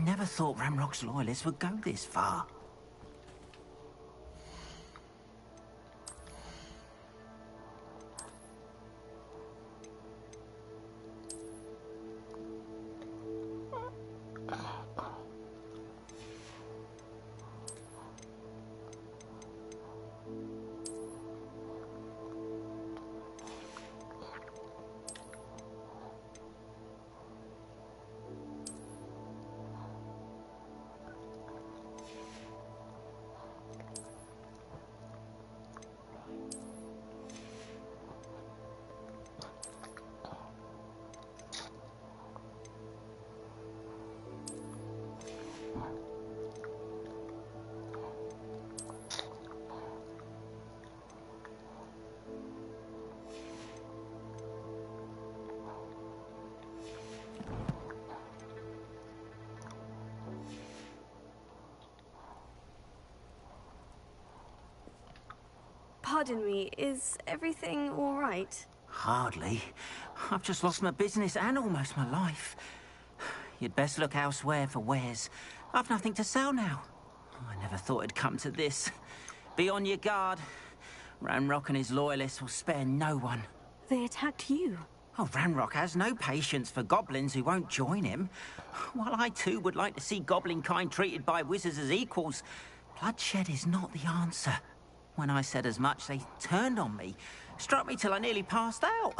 never thought Ramrock's loyalists would go this far. Pardon me, is everything all right? Hardly. I've just lost my business and almost my life. You'd best look elsewhere for wares. I've nothing to sell now. I never thought it'd come to this. Be on your guard. Ranrock and his loyalists will spare no one. They attacked you. Oh, Ranrock has no patience for goblins who won't join him. While I too would like to see goblin kind treated by wizards as equals, bloodshed is not the answer. When I said as much, they turned on me, struck me till I nearly passed out.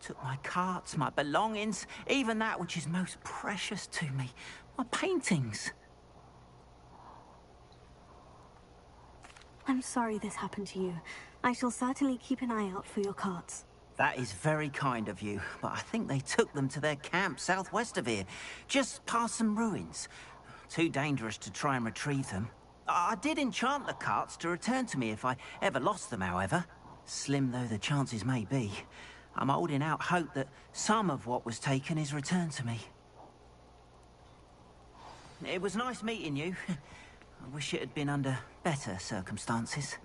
Took my carts, my belongings, even that which is most precious to me, my paintings. I'm sorry this happened to you. I shall certainly keep an eye out for your carts. That is very kind of you, but I think they took them to their camp southwest of here, just past some ruins. Too dangerous to try and retrieve them. I did enchant the carts to return to me if I ever lost them, however. Slim though the chances may be, I'm holding out hope that some of what was taken is returned to me. It was nice meeting you. I wish it had been under better circumstances.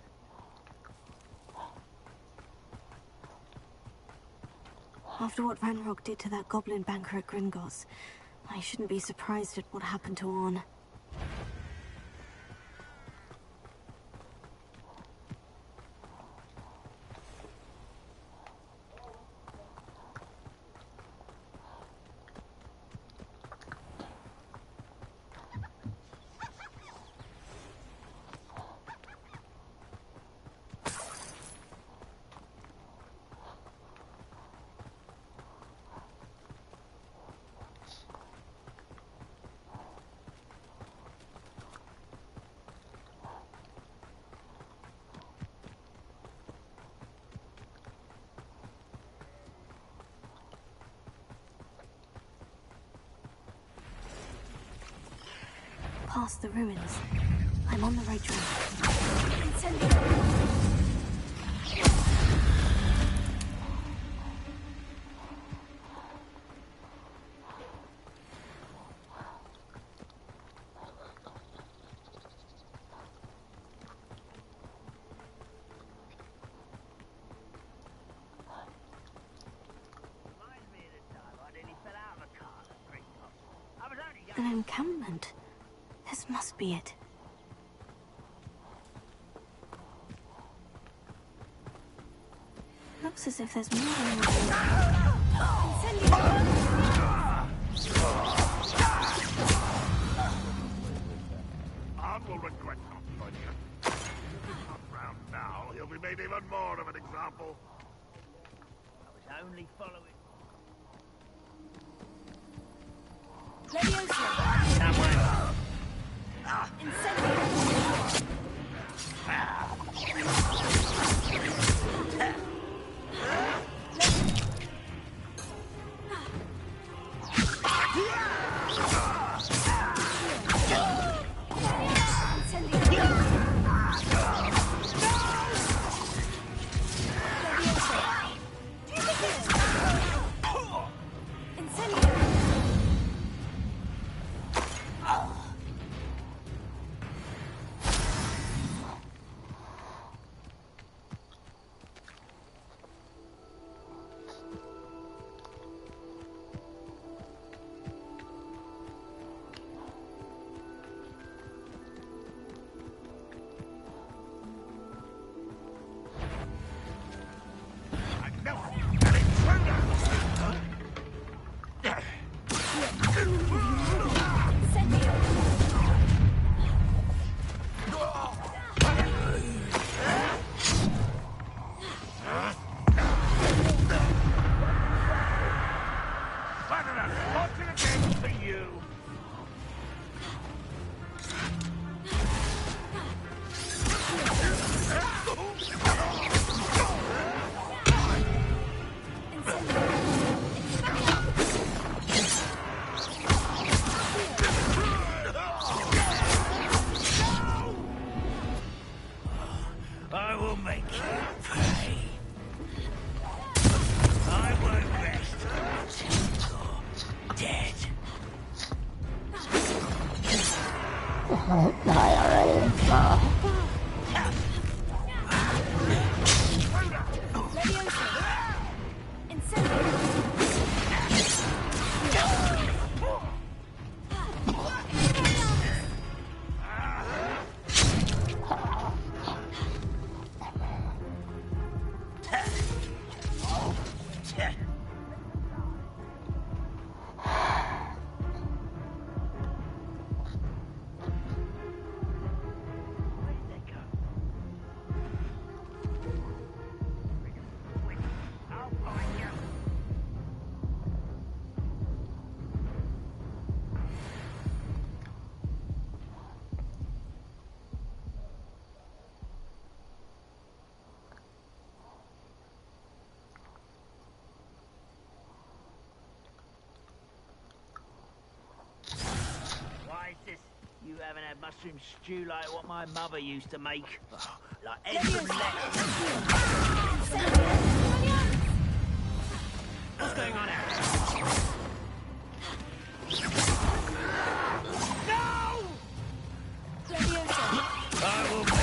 After what Ranrock did to that goblin banker at Gringotts, I shouldn't be surprised at what happened to Orn. Past the ruins. I'm on the right track. Incendio! An encampment. This must be it. Looks as if there's more than one. Ard will regret not joining us. If he's not round now, he'll be made even more of an example. I was only following... Incendio! You haven't had mushroom stew like what my mother used to make. Oh, like eggs and lettuce. What's going on out there? No! I will make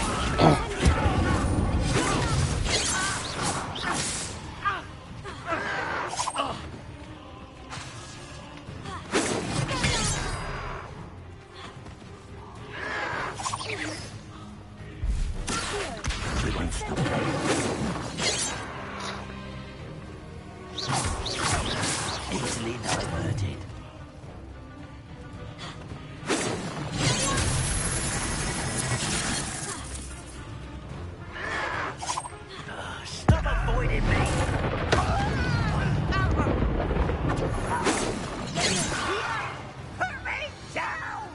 easily diverted. Stop avoiding me! Put me down!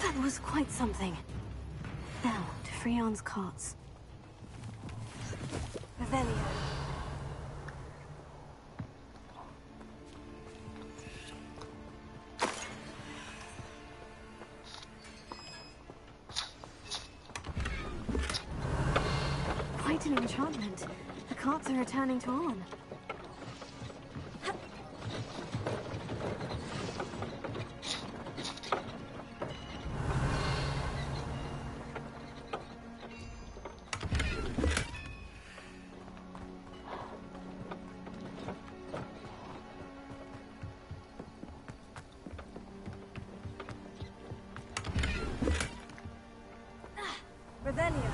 That was quite something. Now, to Freon's cots. Revelio. Quite an enchantment. The carts are returning to on. Revelio.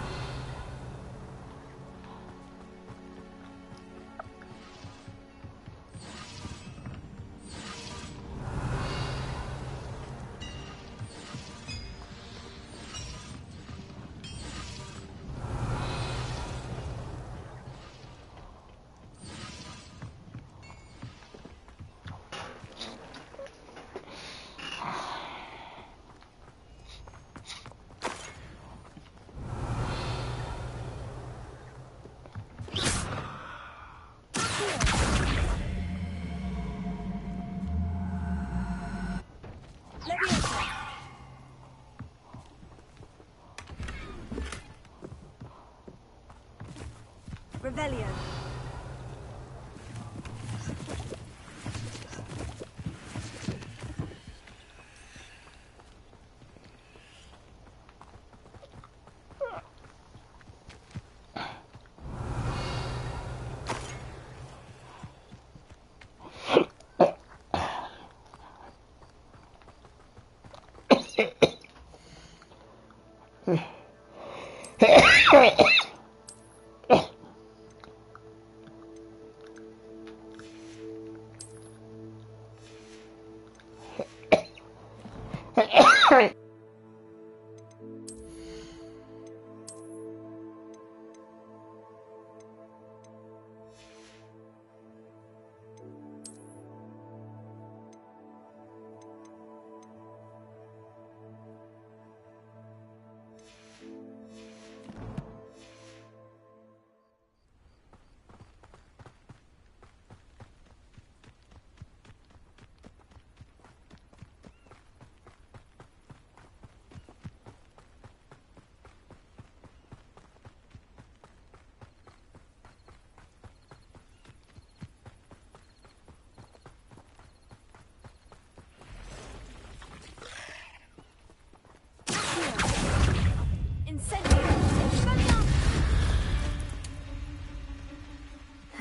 Revelio.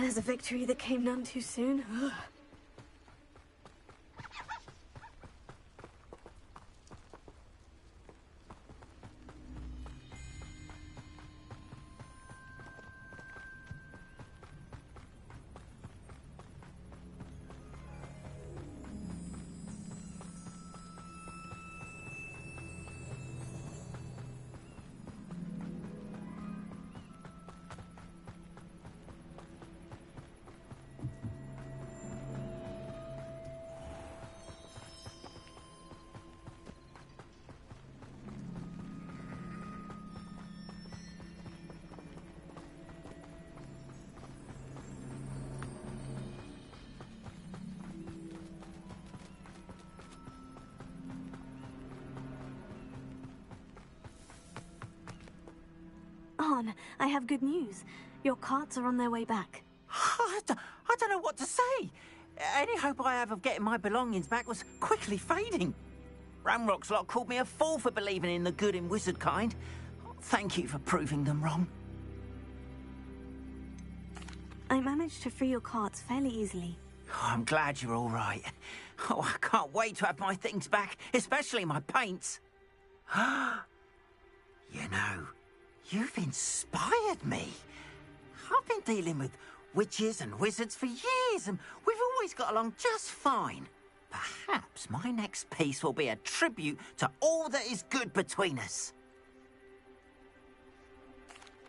There's a victory that came none too soon. Ugh. On, I have good news. Your carts are on their way back. I don't know what to say. Any hope I have of getting my belongings back was quickly fading. Ramrock's lot called me a fool for believing in the good in wizard kind. Thank you for proving them wrong. I managed to free your carts fairly easily. Oh, I'm glad you're all right. Oh, I can't wait to have my things back, especially my paints. You know, you've inspired me. I've been dealing with witches and wizards for years, and we've always got along just fine. Perhaps my next piece will be a tribute to all that is good between us.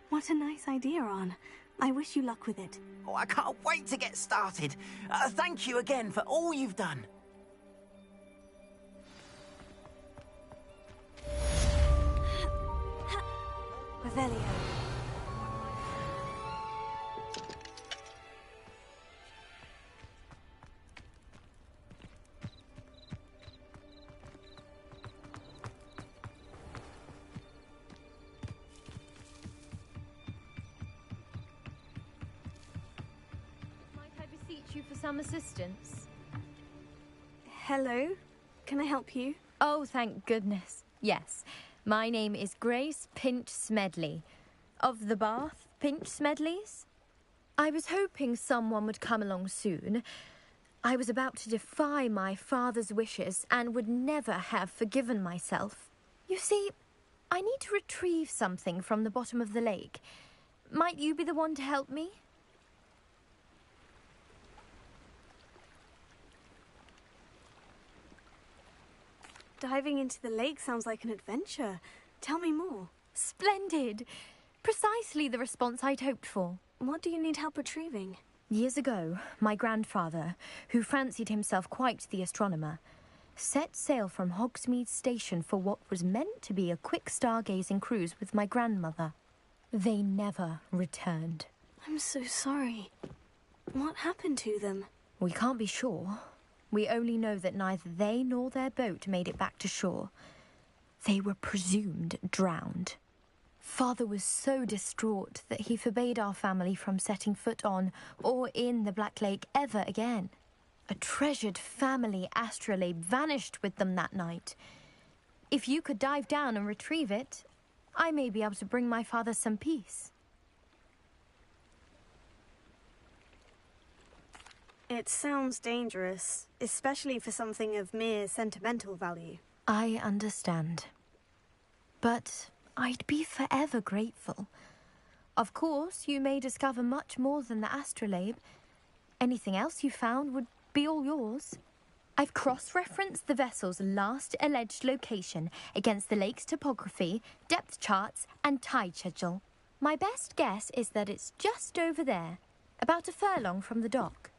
What a nice idea, On. I wish you luck with it. Oh, I can't wait to get started. Thank you again for all you've done. Revelio. Might I beseech you for some assistance? Hello? Can I help you? Oh, thank goodness. Yes. My name is Grace Pinch Smedley, of the Bath Pinch Smedleys. I was hoping someone would come along soon. I was about to defy my father's wishes and would never have forgiven myself. You see, I need to retrieve something from the bottom of the lake. Might you be the one to help me? Diving into the lake sounds like an adventure. Tell me more. Splendid! Precisely the response I'd hoped for. What do you need help retrieving? Years ago, my grandfather, who fancied himself quite the astronomer, set sail from Hogsmeade Station for what was meant to be a quick stargazing cruise with my grandmother. They never returned. I'm so sorry. What happened to them? We can't be sure. We only know that neither they nor their boat made it back to shore. They were presumed drowned. Father was so distraught that he forbade our family from setting foot on or in the Black Lake ever again. A treasured family astrolabe vanished with them that night. If you could dive down and retrieve it, I may be able to bring my father some peace. It sounds dangerous, especially for something of mere sentimental value. I understand. But I'd be forever grateful. Of course, you may discover much more than the astrolabe. Anything else you found would be all yours. I've cross-referenced the vessel's last alleged location against the lake's topography, depth charts, and tide schedule. My best guess is that it's just over there, about a furlong from the dock.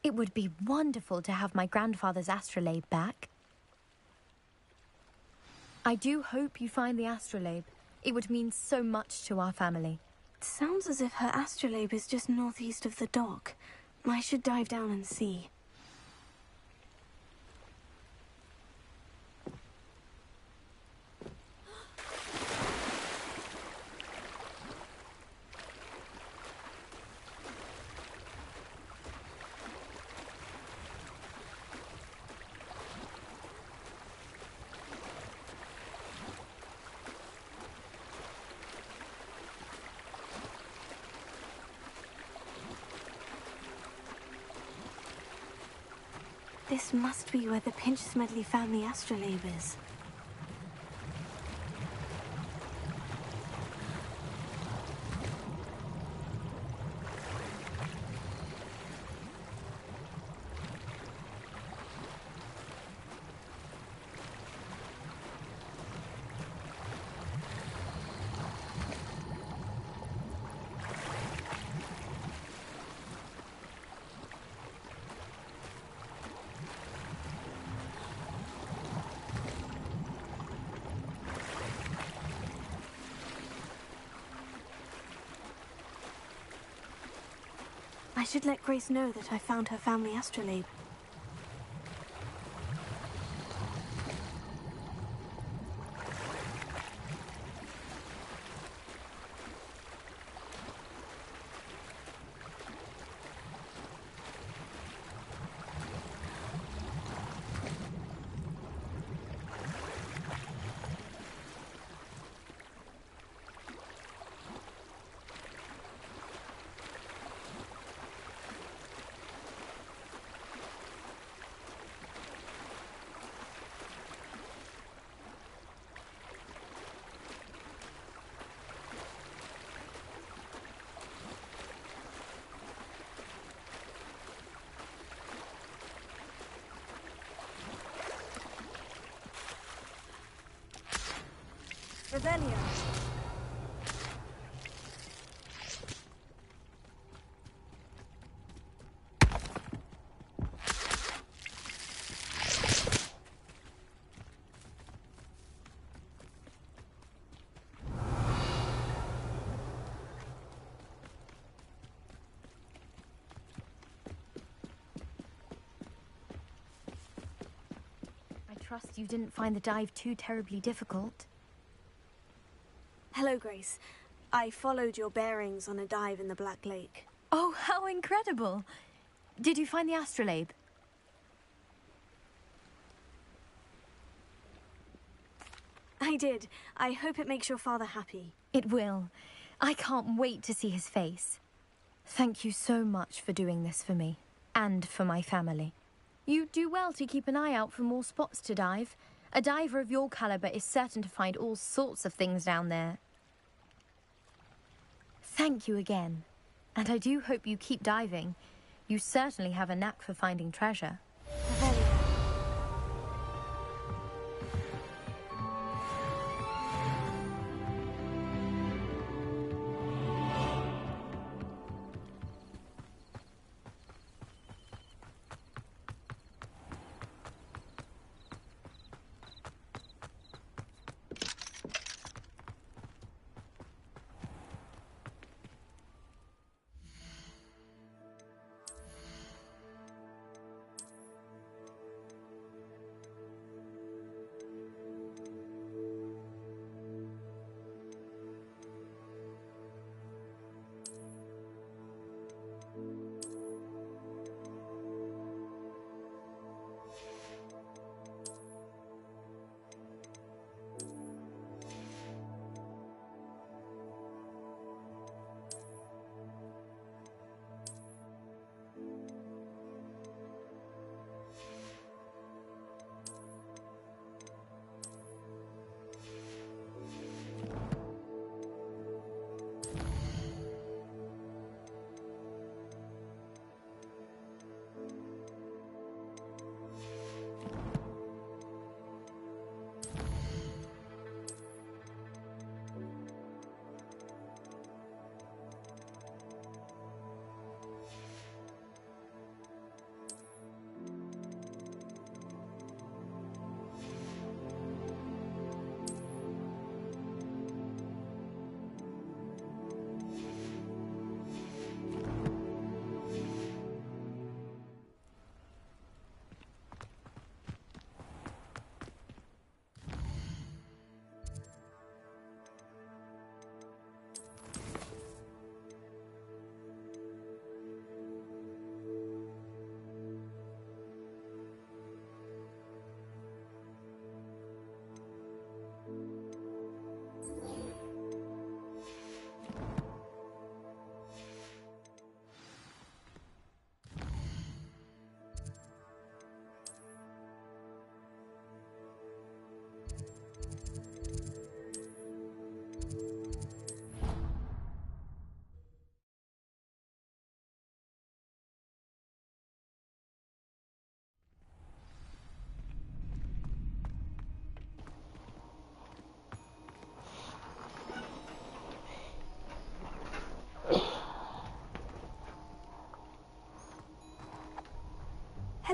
It would be wonderful to have my grandfather's astrolabe back. I do hope you find the astrolabe. It would mean so much to our family. It sounds as if her astrolabe is just northeast of the dock. I should dive down and see. This must be where the Pinch Smedley family astrolabe is. I should let Grace know that I found her family astrolabe. Revelio. I trust you didn't find the dive too terribly difficult. Hello, Grace. I followed your bearings on a dive in the Black Lake. Oh, how incredible! Did you find the astrolabe? I did. I hope it makes your father happy. It will. I can't wait to see his face. Thank you so much for doing this for me, and for my family. You do well to keep an eye out for more spots to dive. A diver of your caliber is certain to find all sorts of things down there. Thank you again. And I do hope you keep diving. You certainly have a knack for finding treasure. Revelio.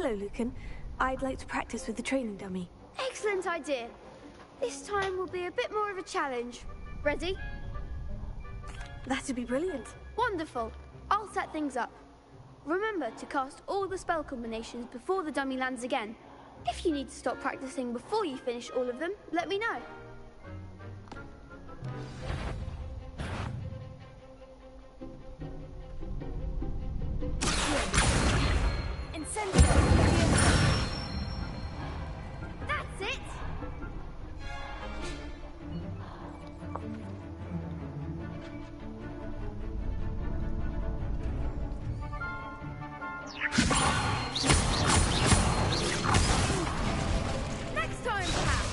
Hello, Lucan. I'd like to practice with the training dummy. Excellent idea. This time will be a bit more of a challenge. Ready? That'd be brilliant. Wonderful. I'll set things up. Remember to cast all the spell combinations before the dummy lands again. If you need to stop practicing before you finish all of them, let me know. That's it! Next time, perhaps.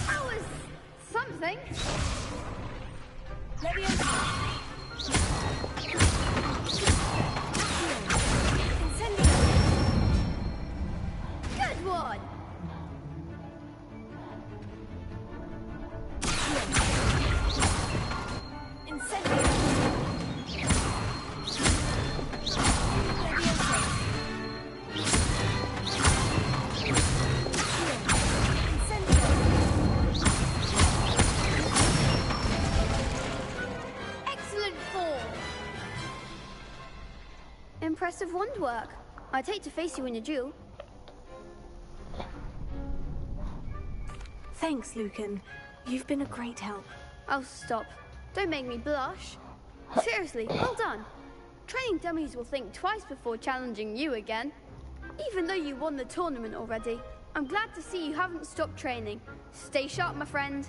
That was something. Good one. Excellent form. Impressive wand work. I'd hate to face you in a duel. Thanks, Lucan. You've been a great help. Oh, stop. Don't make me blush. Seriously, well done. Training dummies will think twice before challenging you again. Even though you won the tournament already, I'm glad to see you haven't stopped training. Stay sharp, my friend.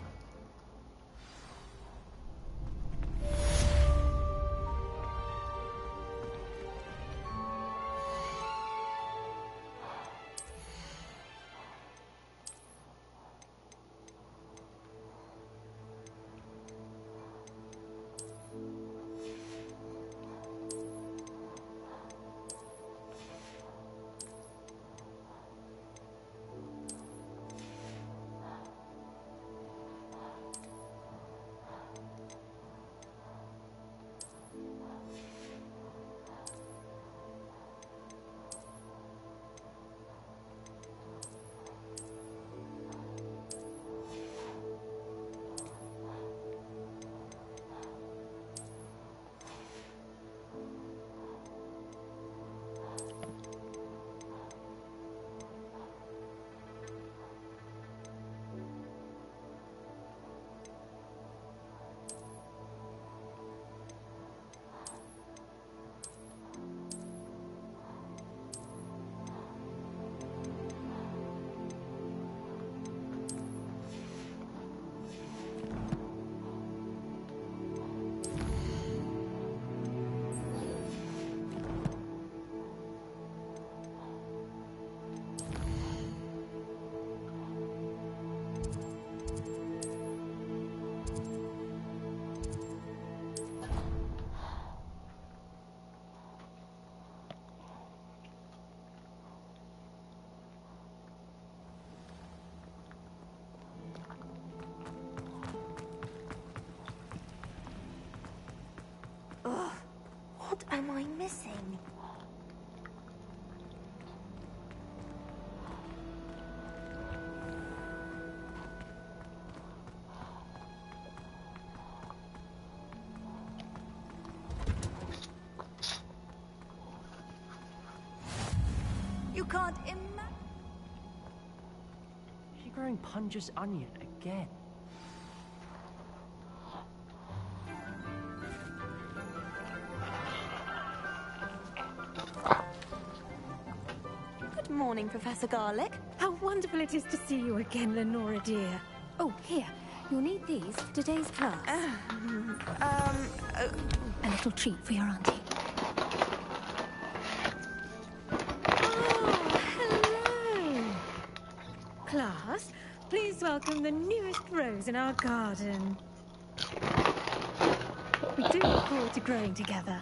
What am I missing? You can't imagine. She growing Punja's onion again. Good morning, Professor Garlic. How wonderful it is to see you again, Lenora dear. Oh, here. You'll need these for today's class. A little treat for your auntie. Oh, hello. Class, please welcome the newest rose in our garden. We do look forward to growing together.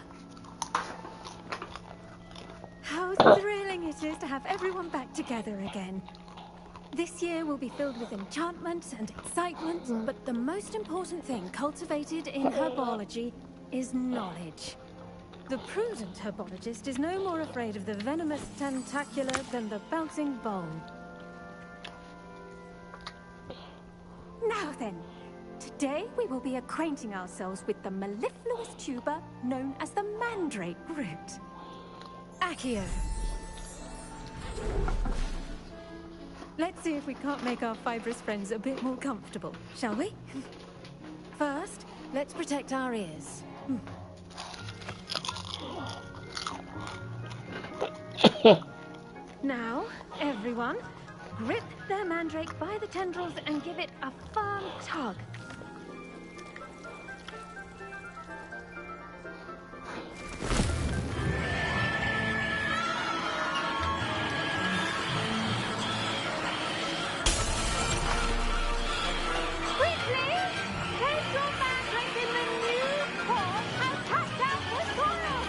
How thrilling it is to have everyone back together again. This year will be filled with enchantment and excitement, but the most important thing cultivated in herbology is knowledge. The prudent herbologist is no more afraid of the venomous tentacular than the bouncing ball. Now then, today we will be acquainting ourselves with the mellifluous tuber known as the mandrake root. Accio. Let's see if we can't make our fibrous friends a bit more comfortable, shall we? First, let's protect our ears. Now, everyone, grip their mandrake by the tendrils and give it a firm tug. Quickly, take your mandrake in the new pot and cast out the soil.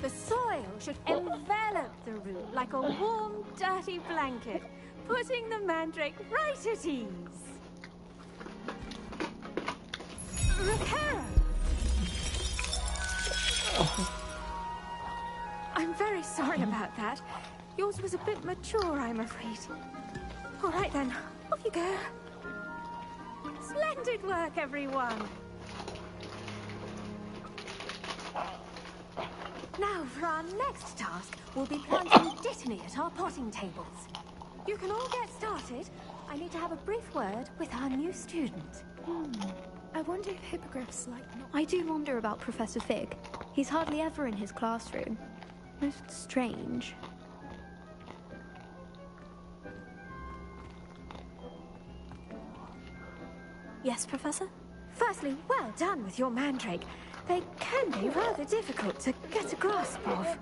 The soil should envelop the root like a warm, dirty blanket, putting the mandrake right at ease. Reparo! I'm very sorry about that. Yours was a bit mature, I'm afraid. All right then, off you go. Splendid work, everyone. Now, for our next task, we'll be planting Dittany at our potting tables. You can all get started. I need to have a brief word with our new student. I wonder if hippogriffs like... I do wonder about Professor Fig. He's hardly ever in his classroom. Most strange. Yes, Professor? Firstly, well done with your mandrake. They can be rather difficult to get a grasp of.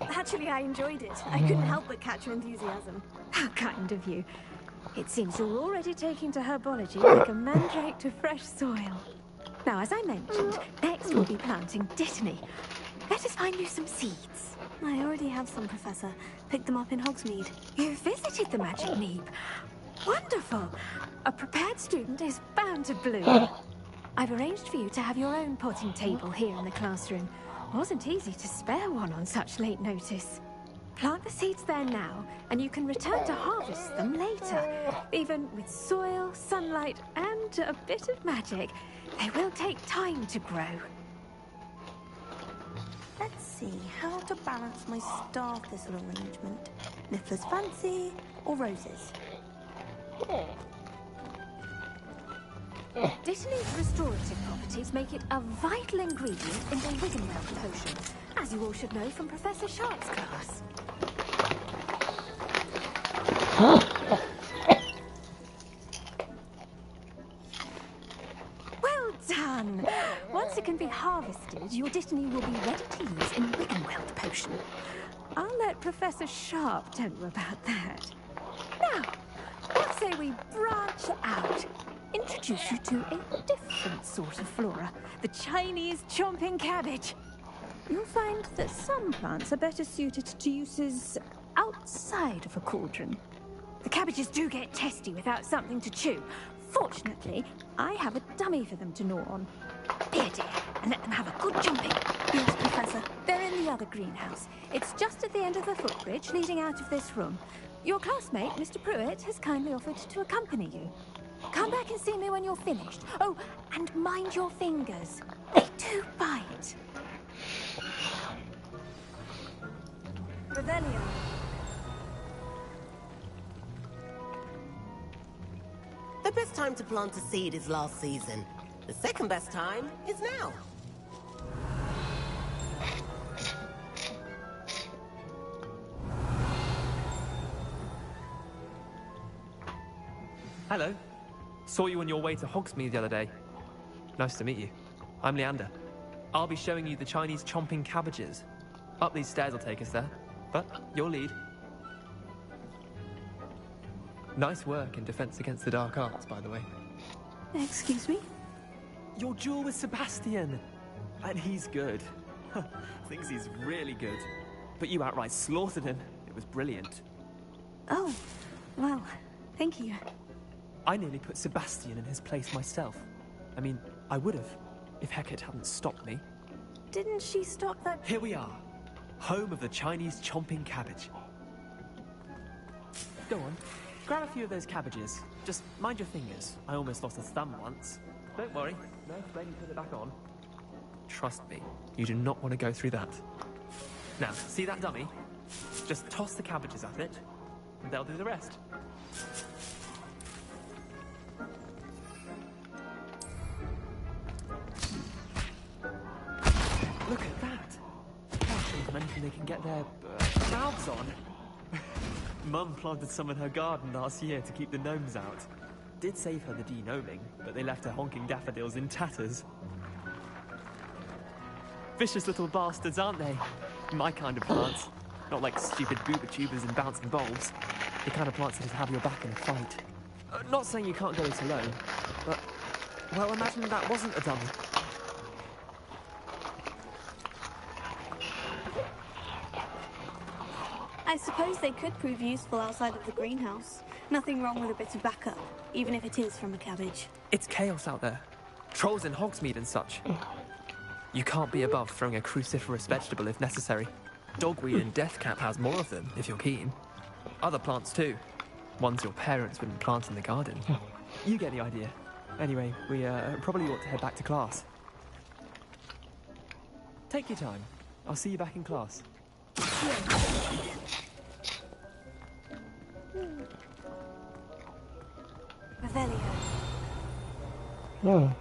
Actually, I enjoyed it. I couldn't help but catch your enthusiasm. How kind of you. It seems you're already taking to herbology like a mandrake to fresh soil. Now, as I mentioned, next we'll be planting Dittany. Let us find you some seeds. I already have some, Professor. Picked them up in Hogsmeade. You visited the Magic Neep. Wonderful. A prepared student is bound to bloom. I've arranged for you to have your own potting table here in the classroom. Wasn't easy to spare one on such late notice. Plant the seeds there now, and you can return to harvest them later. Even with soil, sunlight, and a bit of magic, they will take time to grow. Let's see how to balance my star thistle arrangement. Niffler's Fancy or roses? Dittany's restorative properties make it a vital ingredient in the Wiggenweld potion, as you all should know from Professor Sharp's class. Well done! Once it can be harvested, your Dittany will be ready to use in Wiggenweld potion. I'll let Professor Sharp tell you about that. Now, let's say we branch out. Introduce you to a different sort of flora, the Chinese chomping cabbage. You'll find that some plants are better suited to uses outside of a cauldron. The cabbages do get testy without something to chew. Fortunately, I have a dummy for them to gnaw on. Here, dear, and let them have a good chomping. Yes, Professor. They're in the other greenhouse. It's just at the end of the footbridge leading out of this room. Your classmate, Mr. Pruitt, has kindly offered to accompany you. Come back and see me when you're finished. Oh, and mind your fingers. They do bite. Revelio. The best time to plant a seed is last season. The second best time is now. Hello. Saw you on your way to Hogsmeade the other day. Nice to meet you. I'm Leander. I'll be showing you the Chinese chomping cabbages. Up these stairs will take us there, but your lead. Nice work in Defense Against the Dark Arts, by the way. Excuse me? Your duel with Sebastian. And he's good. Thinks he's really good. But you outright slaughtered him. It was brilliant. Oh, well, thank you. I nearly put Sebastian in his place myself. I mean, I would have, if Hecate hadn't stopped me. Didn't she stop that? Here we are, home of the Chinese chomping cabbage. Go on, grab a few of those cabbages. Just mind your fingers. I almost lost a thumb once. Don't worry, no flame, put it back on. Trust me, you do not want to go through that. Now, see that dummy? Just toss the cabbages at it, and they'll do the rest. Look at that! Can't think of anything they can get their mouths on. Mum planted some in her garden last year to keep the gnomes out. Did save her the de-gnoming, but they left her honking daffodils in tatters. Vicious little bastards, aren't they? My kind of plants. Not like stupid booba tubers and bouncing bulbs. The kind of plants that have your back in a fight. Not saying you can't go it alone, but... well, imagine that wasn't a dummy. I suppose they could prove useful outside of the greenhouse. Nothing wrong with a bit of backup, even if it is from a cabbage. It's chaos out there. Trolls in Hogsmeade and such. You can't be above throwing a cruciferous vegetable if necessary. Dogweed and deathcap has more of them, if you're keen. Other plants too. Ones your parents wouldn't plant in the garden. You get the idea. Anyway, we probably ought to head back to class. Take your time. I'll see you back in class. Revelio. Oh.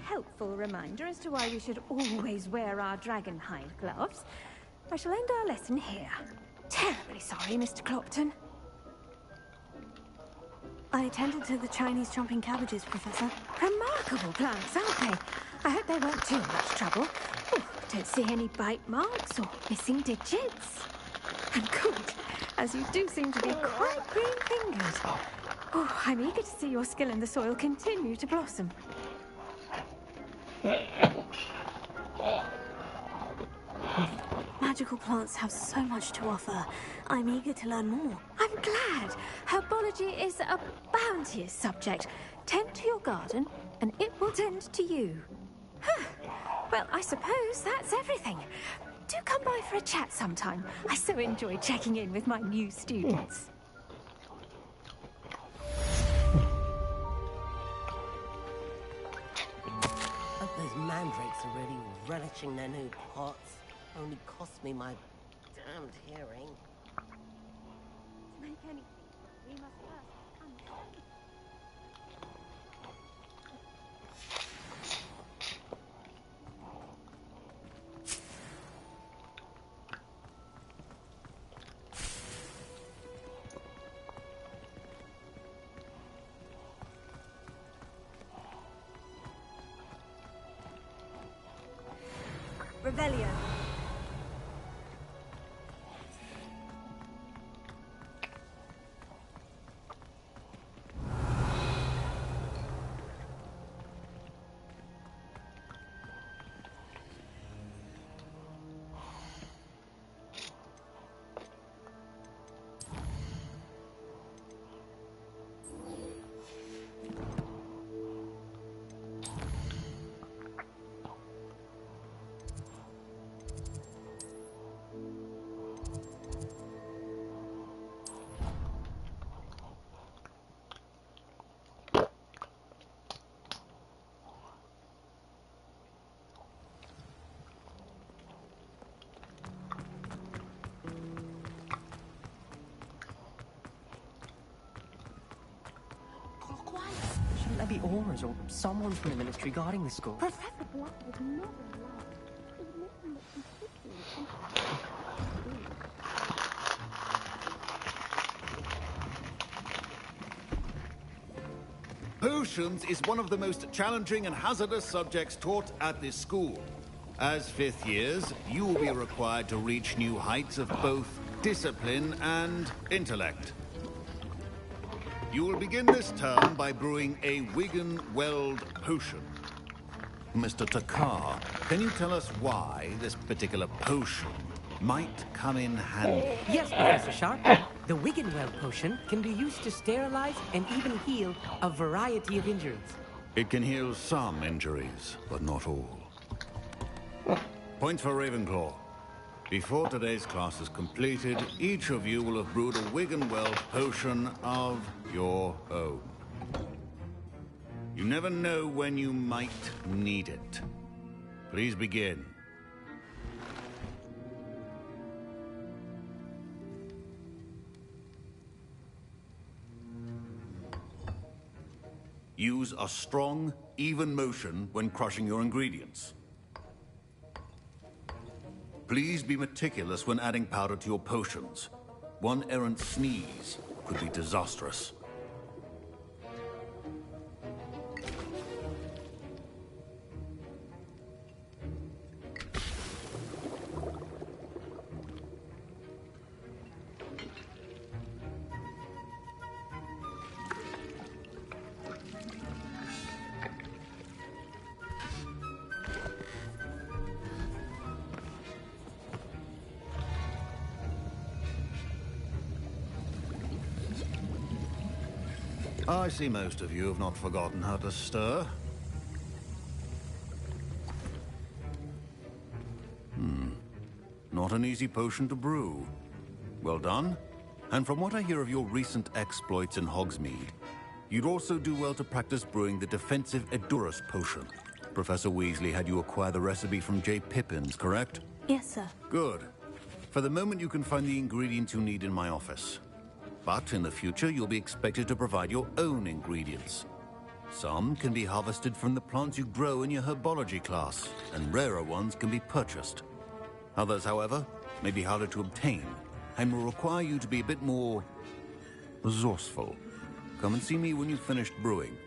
Helpful reminder as to why we should always wear our dragonhide gloves. I shall end our lesson here. Terribly sorry, Mr. Clopton. I attended to the Chinese chomping cabbages, Professor. Remarkable plants, aren't they? I hope they weren't too much trouble. Oh, don't see any bite marks or missing digits. And good, as you do seem to be quite green-fingered. Oh, I'm eager to see your skill in the soil continue to blossom. Magical plants have so much to offer. I'm eager to learn more. I'm glad. Herbology is a bounteous subject. Tend to your garden, and it will tend to you. Huh. Well, I suppose that's everything. Do come by for a chat sometime. I so enjoy checking in with my new students. Those mandrakes are really relishing their new pots. Only cost me my damned hearing. To make anything, we must first... Revelio. there be auras or someone from the ministry guarding the school? Professor Black would never allow Potions is one of the most challenging and hazardous subjects taught at this school. As fifth years, you will be required to reach new heights of both discipline and intellect. You will begin this term by brewing a Wigan Weld potion. Mr. Takar, can you tell us why this particular potion might come in handy? Yes, Professor Sharp. The Wiggenweld potion can be used to sterilize and even heal a variety of injuries. It can heal some injuries, but not all. Points for Ravenclaw. Before today's class is completed, each of you will have brewed a Wiggenweld potion of your own. You never know when you might need it. Please begin. Use a strong, even motion when crushing your ingredients. Please be meticulous when adding powder to your potions. One errant sneeze could be disastrous. I see most of you have not forgotten how to stir. Not an easy potion to brew. Well done. And from what I hear of your recent exploits in Hogsmeade, you'd also do well to practice brewing the defensive Edurus potion. Professor Weasley had you acquire the recipe from J. Pippin's, correct? Yes, sir. Good. For the moment, you can find the ingredients you need in my office. But in the future, you'll be expected to provide your own ingredients. Some can be harvested from the plants you grow in your herbology class, and rarer ones can be purchased. Others, however, may be harder to obtain, and will require you to be a bit more resourceful. Come and see me when you've finished brewing,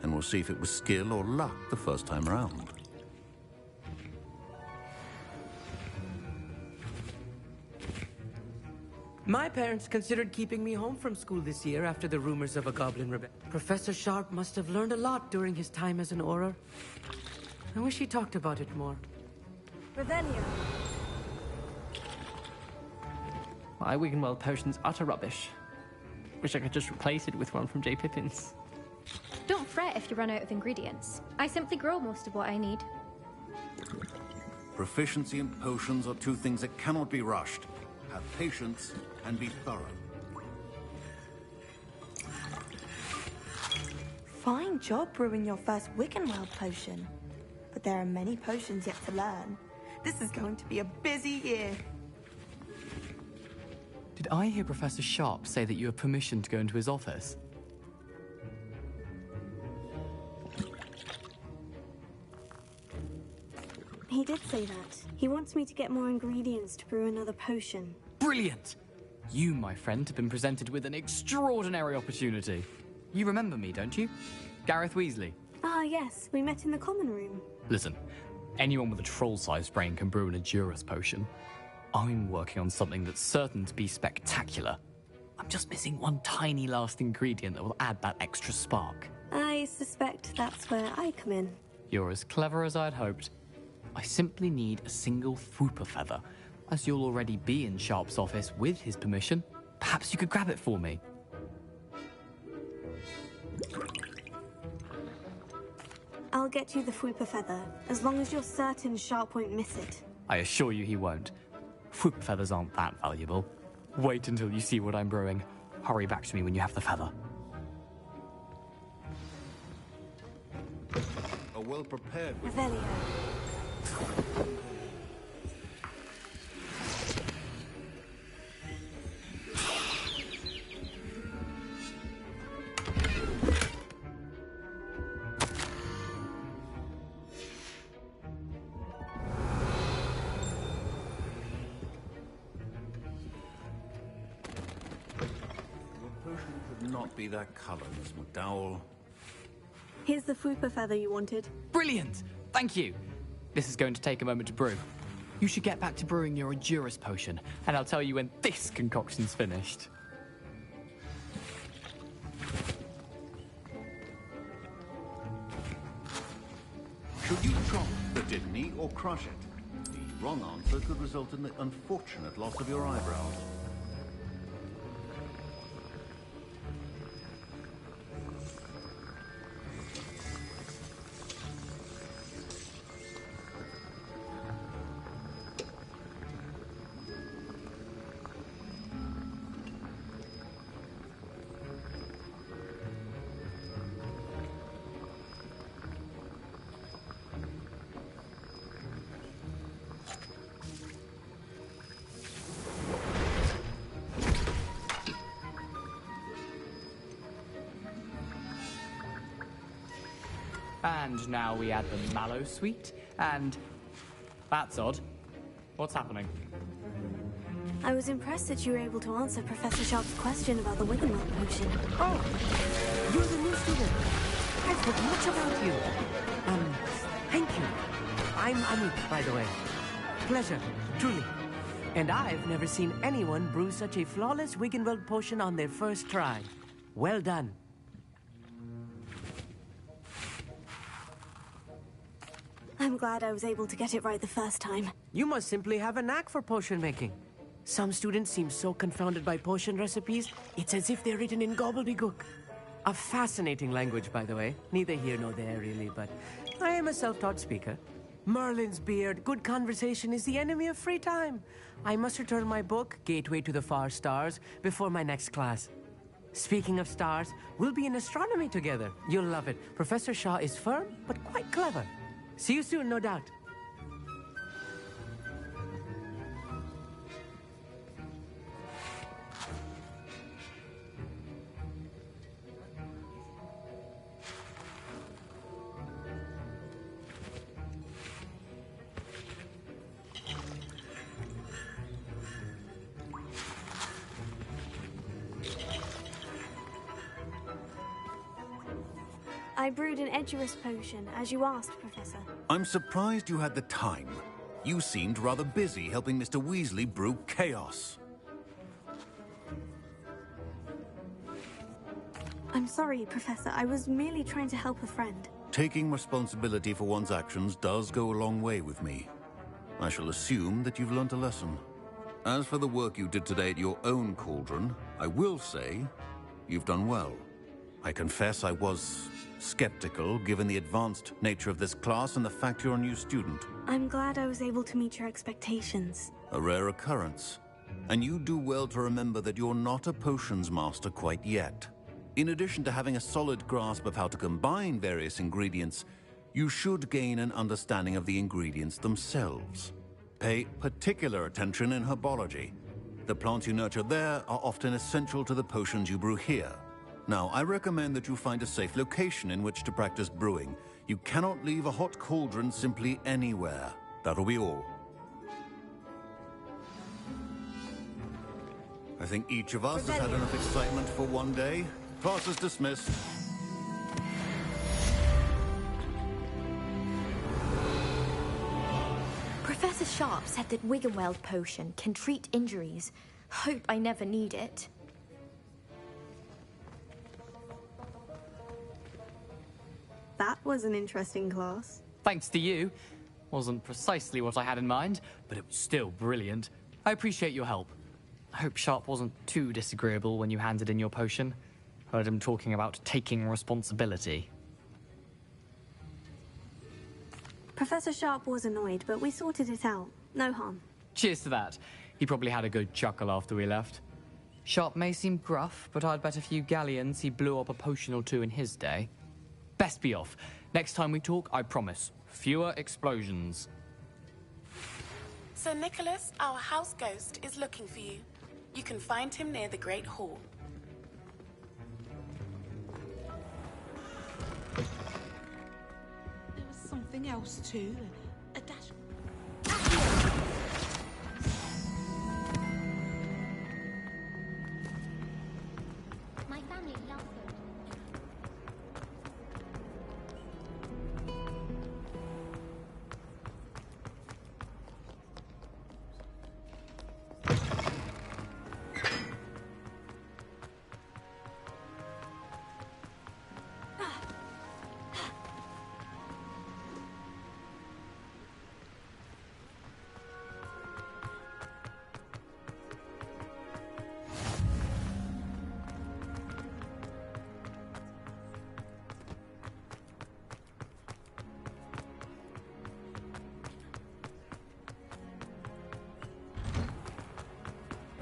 and we'll see if it was skill or luck the first time around. My parents considered keeping me home from school this year after the rumors of a goblin rebellion. Professor Sharp must have learned a lot during his time as an Auror. I wish he talked about it more. Revelio. My Wiggenweld potion's utter rubbish. Wish I could just replace it with one from J. Pippin's. Don't fret if you run out of ingredients. I simply grow most of what I need. Proficiency and potions are two things that cannot be rushed. Have patience and be thorough. Fine job brewing your first Wiggenweld potion. But there are many potions yet to learn. This is going to be a busy year. Did I hear Professor Sharp say that you have permission to go into his office? He did say that. He wants me to get more ingredients to brew another potion. Brilliant! You, my friend, have been presented with an extraordinary opportunity. You remember me, don't you? Gareth Weasley. Ah, yes. We met in the common room. Listen, anyone with a troll-sized brain can brew an Edurus potion. I'm working on something that's certain to be spectacular. I'm just missing one tiny last ingredient that will add that extra spark. I suspect that's where I come in. You're as clever as I'd hoped. I simply need a single Fwooper feather. As you'll already be in Sharp's office with his permission, perhaps you could grab it for me. I'll get you the Fwooper feather, as long as you're certain Sharp won't miss it. I assure you he won't. Fwooper feathers aren't that valuable. Wait until you see what I'm brewing. Hurry back to me when you have the feather. A well-prepared... Revelio. not be that color, Miss McDowell. Here's the Fupa feather you wanted. Brilliant! Thank you. This is going to take a moment to brew. You should get back to brewing your Endurus potion, and I'll tell you when this concoction's finished. Should you chop the Didney or crush it? The wrong answer could result in the unfortunate loss of your eyebrows. And now we add the mallow sweet, and... That's odd. What's happening? I was impressed that you were able to answer Professor Sharp's question about the Wiggenweld potion. Oh, you're the new student. I've heard much about you. Thank you. I'm Amit, by the way. Pleasure, truly. And I've never seen anyone brew such a flawless Wiggenweld potion on their first try. Well done. I'm glad I was able to get it right the first time. You must simply have a knack for potion making. Some students seem so confounded by potion recipes, it's as if they're written in gobbledygook. A fascinating language, by the way. Neither here nor there, really, but I am a self-taught speaker. Merlin's beard, good conversation is the enemy of free time. I must return my book, Gateway to the Far Stars, before my next class. Speaking of stars, we'll be in astronomy together. You'll love it. Professor Shaw is firm, but quite clever. See you soon, no doubt. I brewed an Edurus potion, as you asked, Professor. I'm surprised you had the time. You seemed rather busy helping Mr. Weasley brew chaos. I'm sorry, Professor. I was merely trying to help a friend. Taking responsibility for one's actions does go a long way with me. I shall assume that you've learnt a lesson. As for the work you did today at your own cauldron, I will say you've done well. I confess I was skeptical, given the advanced nature of this class and the fact you're a new student. I'm glad I was able to meet your expectations. A rare occurrence. And you do well to remember that you're not a potions master quite yet. In addition to having a solid grasp of how to combine various ingredients, you should gain an understanding of the ingredients themselves. Pay particular attention in herbology. The plants you nurture there are often essential to the potions you brew here. Now, I recommend that you find a safe location in which to practice brewing. You cannot leave a hot cauldron simply anywhere. That'll be all. I think each of us has had enough excitement for one day. Class is dismissed. Professor Sharp said that Wiggenweld potion can treat injuries. Hope I never need it. That was an interesting class. Thanks to you. Wasn't precisely what I had in mind, but it was still brilliant. I appreciate your help. I hope Sharp wasn't too disagreeable when you handed in your potion. Heard him talking about taking responsibility. Professor Sharp was annoyed, but we sorted it out. No harm. Cheers to that. He probably had a good chuckle after we left. Sharp may seem gruff, but I'd bet a few galleons he blew up a potion or two in his day. Best be off. Next time we talk, I promise, fewer explosions. Sir Nicholas, our house ghost, is looking for you. You can find him near the Great Hall. There was something else too. A dash. My family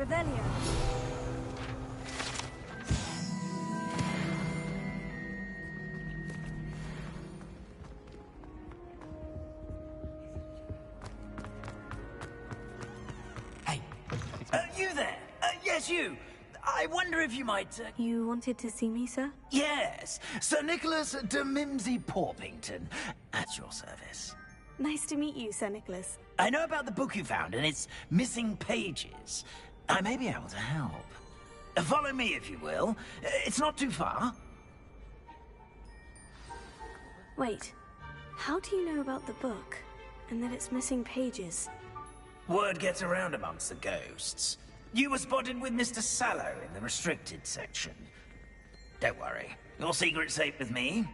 Revelio. You there? Yes, you. I wonder if you might... You wanted to see me, sir? Yes, Sir Nicholas de Mimsy Porpington, at your service. Nice to meet you, Sir Nicholas. I know about the book you found and its missing pages. I may be able to help. Follow me, if you will. It's not too far. Wait, how do you know about the book? And that it's missing pages? Word gets around amongst the ghosts. You were spotted with Mr. Sallow in the restricted section. Don't worry, your secret's safe with me.